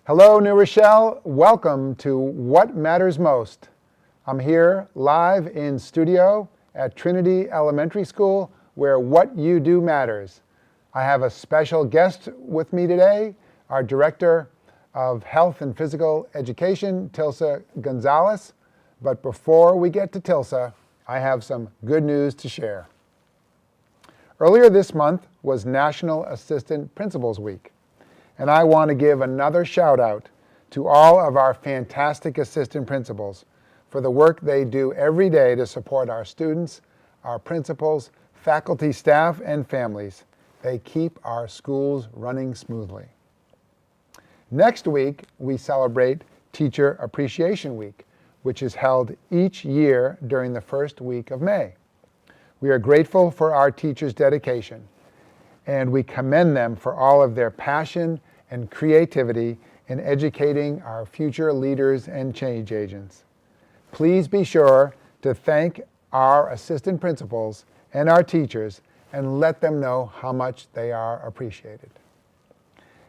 Hello, New Rochelle. Welcome to What Matters Most. I'm here live in studio at Trinity Elementary School, where what you do matters. I have a special guest with me today, our Director of Health and Physical Education, Tilsa González. But before we get to Tilsa, I have some good news to share. Earlier this month was National Assistant Principals Week, and I want to give another shout out to all of our fantastic assistant principals for the work they do every day to support our students, our principals, faculty, staff, and families. They keep our schools running smoothly. Next week, we celebrate Teacher Appreciation Week, which is held each year during the first week of May. We are grateful for our teachers' dedication, and we commend them for all of their passion and creativity in educating our future leaders and change agents. Please be sure to thank our assistant principals and our teachers and let them know how much they are appreciated.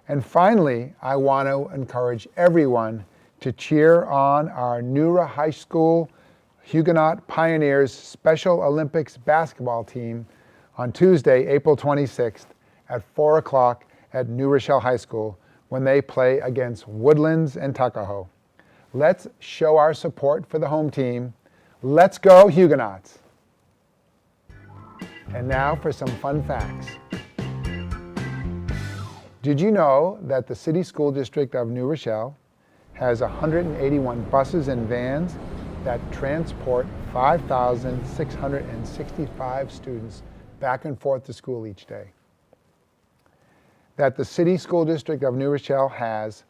And finally, I want to encourage everyone to cheer on our Nura High School Huguenot Pioneers Special Olympics basketball team on Tuesday, April 26th at 4 o'clock at New Rochelle High School when they play against Woodlands and Tuckahoe. Let's show our support for the home team. Let's go Huguenots! And now for some fun facts. Did you know that the City School District of New Rochelle has 181 buses and vans that transport 5,665 students back and forth to school each day? That the City School District of New Rochelle has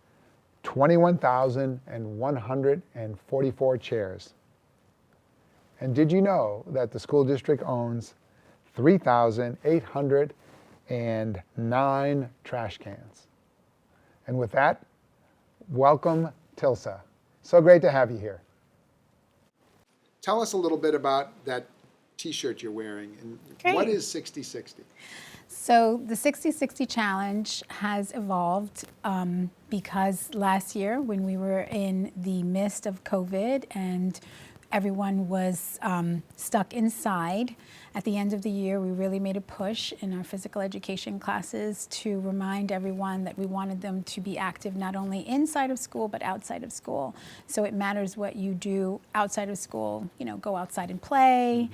21,144 chairs. And did you know that the school district owns 3,809 trash cans? And with that, welcome, Tilsa. So great to have you here. Tell us a little bit about that t-shirt you're wearing and Great. What is 60/60? So the 60/60 challenge has evolved because last year when we were in the midst of COVID and everyone was stuck inside, at the end of the year we really made a push in our physical education classes to remind everyone that we wanted them to be active not only inside of school but outside of school. So it matters what you do outside of school, go outside and play,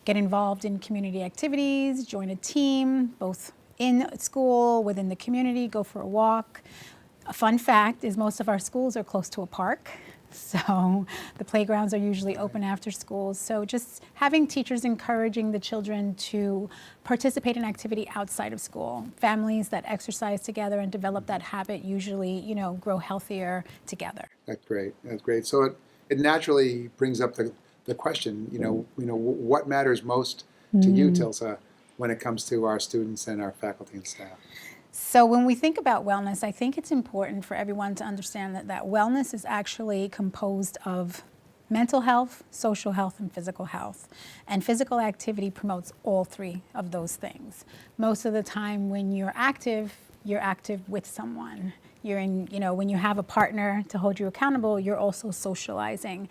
get involved in community activities, join a team, both in school, within the community, go for a walk. A fun fact is most of our schools are close to a park. So the playgrounds are usually open after school. So just having teachers encouraging the children to participate in activity outside of school. Families that exercise together and develop that habit usually, grow healthier together. That's great. That's great. So it naturally brings up the question, what matters most to you, Tilsa, when it comes to our students and our faculty and staff? So when we think about wellness, I think it's important for everyone to understand that wellness is actually composed of mental health, social health, and physical health. And physical activity promotes all three of those things. Most of the time when you're active with someone. When you have a partner to hold you accountable, you're also socializing.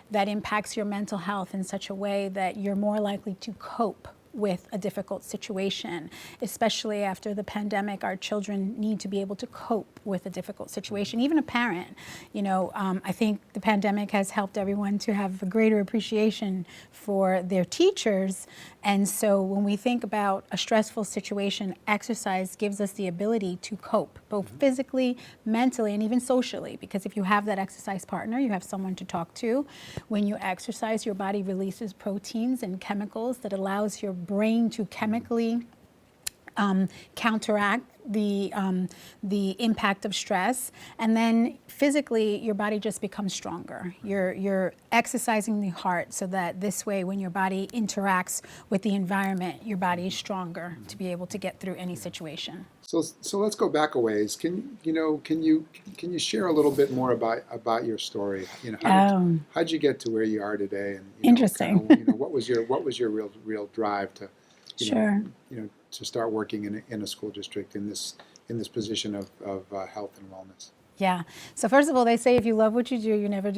That impacts your mental health in such a way that you're more likely to cope with a difficult situation, especially after the pandemic. Our children need to be able to cope with a difficult situation, even a parent. I think the pandemic has helped everyone to have a greater appreciation for their teachers. And so when we think about a stressful situation, exercise gives us the ability to cope, both physically, mentally, and even socially. Because if you have that exercise partner, you have someone to talk to. When you exercise, your body releases proteins and chemicals that allows your brain to chemically counteract the impact of stress, and then physically your body just becomes stronger. You're exercising the heart so that this way when your body interacts with the environment, your body is stronger to be able to get through any situation. So let's go back a ways. Can you share a little bit more about your story? How'd you get to where you are today? And Interesting. What was your real drive to Sure. To start working in a school district in this position of health and wellness? Yeah. So first of all, they say if you love what you do, you never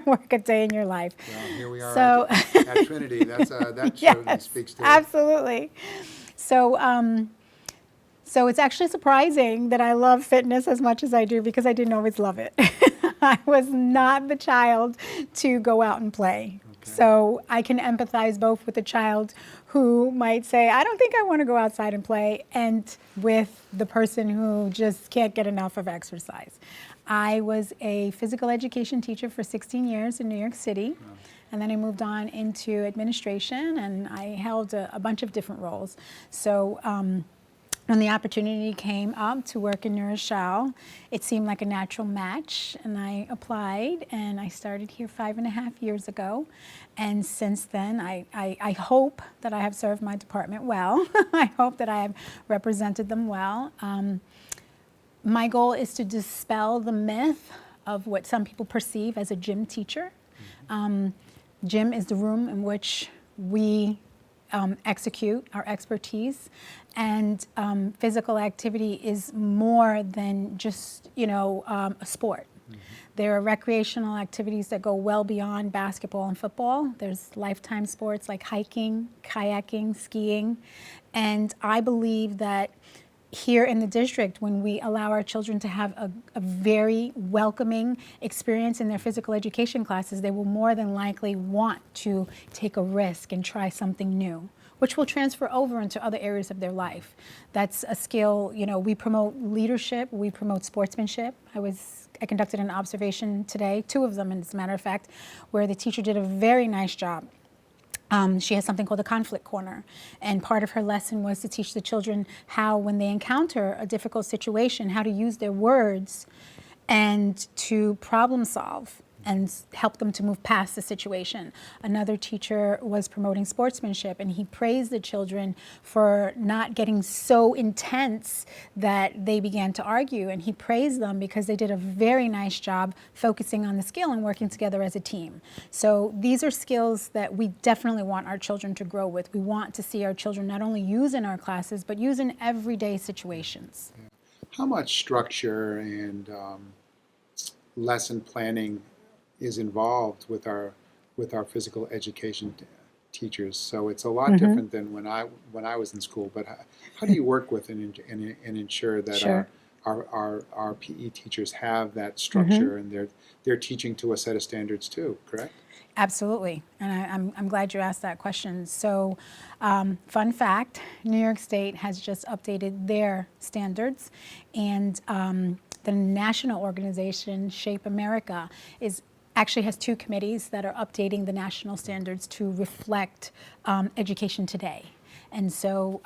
work a day in your life. Well, here we are So at Trinity. That certainly yes, speaks to it. absolutely. So so it's actually surprising that I love fitness as much as I do because I didn't always love it. I was not the child to go out and play. Okay. So I can empathize both with the child who might say, I don't think I want to go outside and play, and with the person who just can't get enough of exercise. I was a physical education teacher for 16 years in New York City. Wow. And then I moved on into administration, and I held a bunch of different roles. So when the opportunity came up to work in NRHS, it seemed like a natural match, and I applied, and I started here 5.5 years ago. And since then, I hope that I have served my department well. I hope that I have represented them well. My goal is to dispel the myth of what some people perceive as a gym teacher. Gym is the room in which we execute our expertise, and physical activity is more than just a sport. There are recreational activities that go well beyond basketball and football. There's lifetime sports like hiking, kayaking, skiing, and I believe that here in the district, when we allow our children to have a very welcoming experience in their physical education classes, they will more than likely want to take a risk and try something new, which will transfer over into other areas of their life. That's a skill, we promote leadership, we promote sportsmanship. I conducted an observation today, 2 of them, as a matter of fact, where the teacher did a very nice job. She has something called a conflict corner, and part of her lesson was to teach the children how, when they encounter a difficult situation, how to use their words and to problem solve and help them to move past the situation. Another teacher was promoting sportsmanship, and he praised the children for not getting so intense that they began to argue, and he praised them because they did a very nice job focusing on the skill and working together as a team. So these are skills that we definitely want our children to grow with. We want to see our children not only use in our classes, but use in everyday situations. How much structure and lesson planning is involved with our physical education teachers? So it's a lot different than when I was in school. But how do you work with and ensure that Sure. our PE teachers have that structure and they're teaching to a set of standards too? Correct? Absolutely, and I'm glad you asked that question. So, fun fact, New York State has just updated their standards, and the national organization, Shape America, actually has 2 committees that are updating the national standards to reflect education today. And so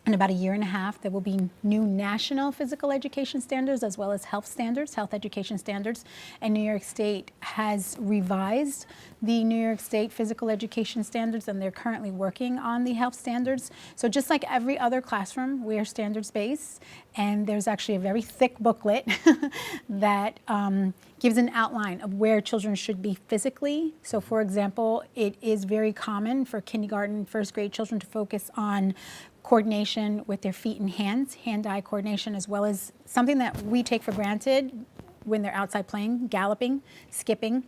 in about 1.5 years, there will be new national physical education standards as well as health education standards. And New York State has revised the New York State physical education standards, and they're currently working on the health standards. So just like every other classroom, we are standards-based, and there's actually a very thick booklet that gives an outline of where children should be physically. So for example, it is very common for kindergarten, 1st grade children to focus on coordination with their feet and hands, hand-eye coordination, as well as something that we take for granted when they're outside playing, galloping, skipping,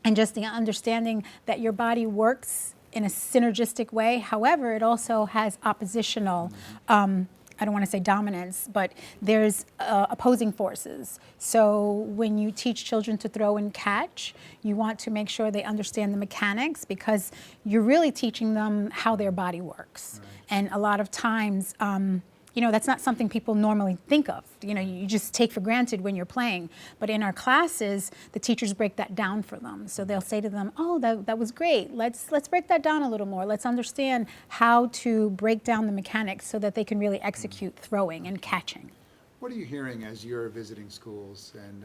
and just the understanding that your body works in a synergistic way. However, it also has oppositional, I don't want to say dominance, but there's opposing forces. So when you teach children to throw and catch, you want to make sure they understand the mechanics, because you're really teaching them how their body works. Right. And a lot of times, that's not something people normally think of. You just take for granted when you're playing. But in our classes, the teachers break that down for them. So they'll say to them, oh, that was great. Let's break that down a little more. Let's understand how to break down the mechanics so that they can really execute throwing and catching. What are you hearing as you're visiting schools and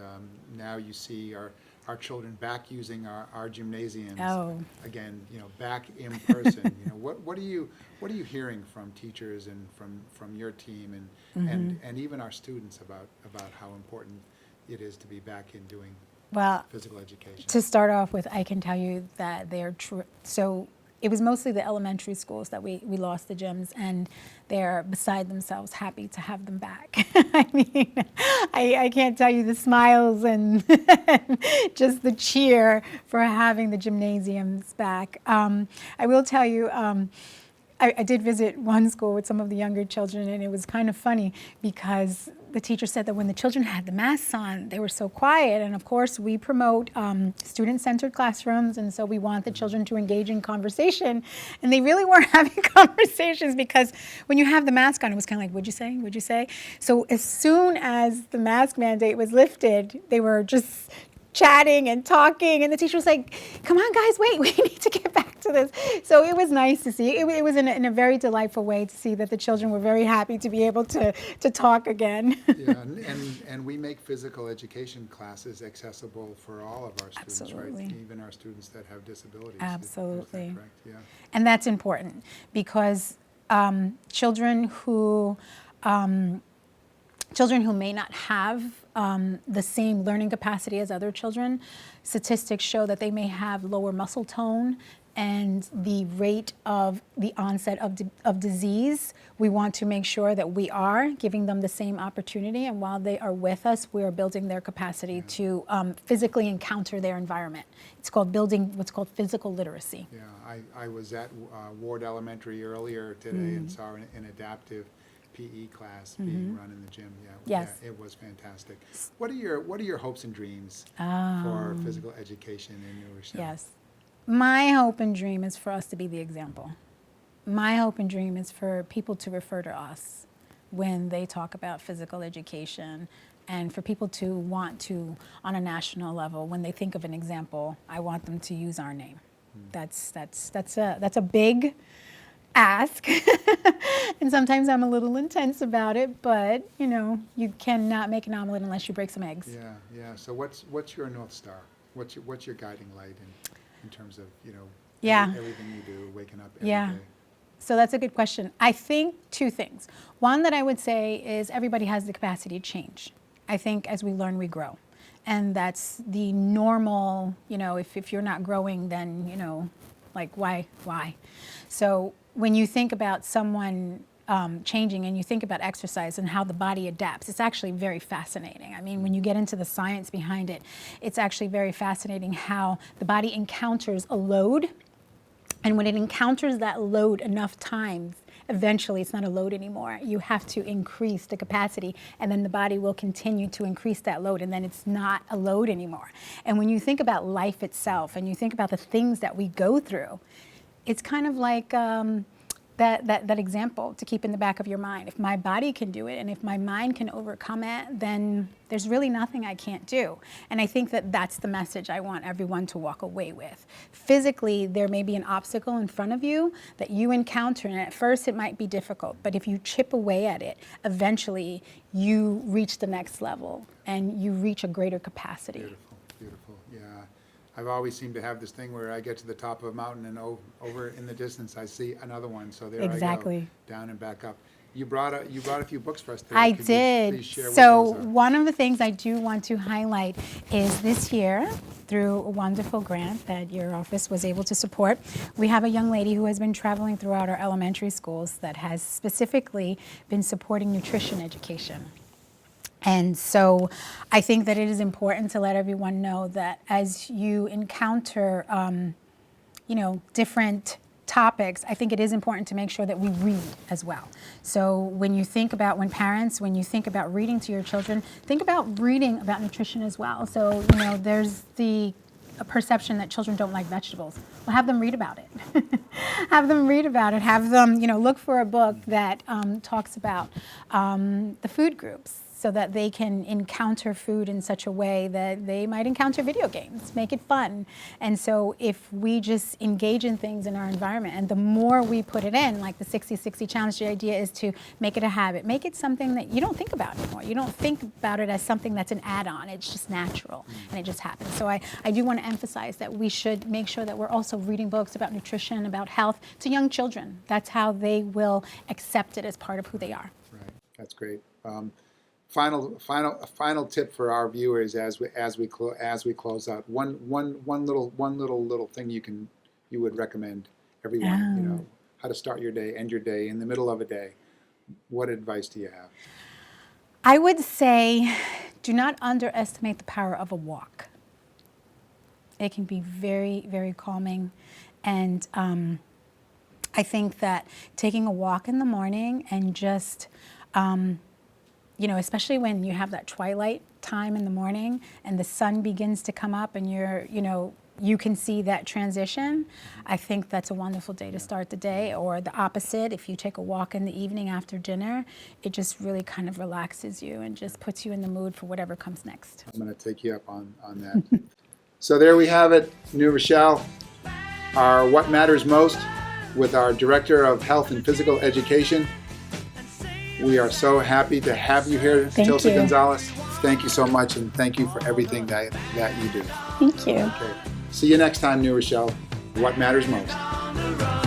now you see our children back using our gymnasiums again, back in person? What are you hearing from teachers and from your team and even our students about how important it is to be back in doing physical education? To start off with, I can tell you that they're true. So it was mostly the elementary schools that we lost the gyms, and they're beside themselves happy to have them back. I mean, I can't tell you the smiles and just the cheer for having the gymnasiums back. I will tell you, I did visit one school with some of the younger children, and it was kind of funny because the teacher said that when the children had the masks on, they were so quiet. And of course, we promote student-centered classrooms, and so we want the children to engage in conversation. And they really weren't having conversations because when you have the mask on, it was kind of like, what'd you say? What'd you say? So as soon as the mask mandate was lifted, they were just chatting and talking, and the teacher was like, come on guys, wait, we need to get back to this. So it was nice to see. It was in a very delightful way to see that the children were very happy to be able to talk again. Yeah, and we make physical education classes accessible for all of our students, Absolutely. right? Even our students that have disabilities. Absolutely. Is that correct? Yeah. And that's important because children who may not have the same learning capacity as other children, statistics show that they may have lower muscle tone, and the rate of the onset of disease. We want to make sure that we are giving them the same opportunity, and while they are with us, we are building their capacity to physically encounter their environment. It's called building what's called physical literacy. Yeah, I was at Ward Elementary earlier today and saw an adaptive PE class being run in the gym. Yes. Yeah, it was fantastic. What are your hopes and dreams for physical education in New Rochelle? Yes. My hope and dream is for us to be the example. My hope and dream is for people to refer to us when they talk about physical education, and for people to want to, on a national level, when they think of an example, I want them to use our name. That's a big ask, and sometimes I'm a little intense about it, but you cannot make an omelet unless you break some eggs. Yeah. So what's your North Star? What's your guiding light in terms of everything you do, waking up every day? So that's a good question. I think two things. One that I would say is everybody has the capacity to change. I think as we learn, we grow, and that's the normal. If you're not growing, then like why? So when you think about someone changing and you think about exercise and how the body adapts, it's actually very fascinating. I mean, when you get into the science behind it, it's actually very fascinating how the body encounters a load, and when it encounters that load enough times, eventually it's not a load anymore. You have to increase the capacity, and then the body will continue to increase that load, and then it's not a load anymore. And when you think about life itself and you think about the things that we go through, it's kind of like that example to keep in the back of your mind. If my body can do it and if my mind can overcome it, then there's really nothing I can't do. And I think that that's the message I want everyone to walk away with. Physically, there may be an obstacle in front of you that you encounter, and at first it might be difficult, but if you chip away at it, eventually you reach the next level and you reach a greater capacity. Beautiful, yeah. I've always seemed to have this thing where I get to the top of a mountain and over in the distance I see another one. So there Exactly. I go, down and back up. You brought a few books for us today. I Could you did. please share what So those are? one of the things I do want to highlight is this year, through a wonderful grant that your office was able to support, we have a young lady who has been traveling throughout our elementary schools that has specifically been supporting nutrition education. And so I think that it is important to let everyone know that as you encounter, different topics, I think it is important to make sure that we read as well. So when you think about, when you think about reading to your children, think about reading about nutrition as well. So, there's a perception that children don't like vegetables. Well, have them read about it. Have them read about it. Have them, look for a book that talks about the food groups, so that they can encounter food in such a way that they might encounter video games, make it fun. And so if we just engage in things in our environment, and the more we put it in, like the 60-60 challenge, the idea is to make it a habit, make it something that you don't think about anymore. You don't think about it as something that's an add-on. It's just natural, and it just happens. So I do want to emphasize that we should make sure that we're also reading books about nutrition, about health to young children. That's how they will accept it as part of who they are. Right, that's great. Final tip for our viewers as we close out. One little thing you would recommend everyone, you know, how to start your day, end your day, in the middle of a day. What advice do you have? I would say do not underestimate the power of a walk. It can be very, very calming. And I think that taking a walk in the morning and just, you know, especially when you have that twilight time in the morning and the sun begins to come up and you're, you know, you can see that transition, I think that's a wonderful day to start the day. Or the opposite, if you take a walk in the evening after dinner, it just really kind of relaxes you and just puts you in the mood for whatever comes next. I'm going to take you up on that. So there we have it, New Rochelle, our What Matters Most with our Director of Health and Physical Education. We are so happy to have you here, Tilsa Gonzalez. Thank you so much, and thank you for everything that you do. Thank you. Okay. See you next time, New Rochelle. What Matters Most.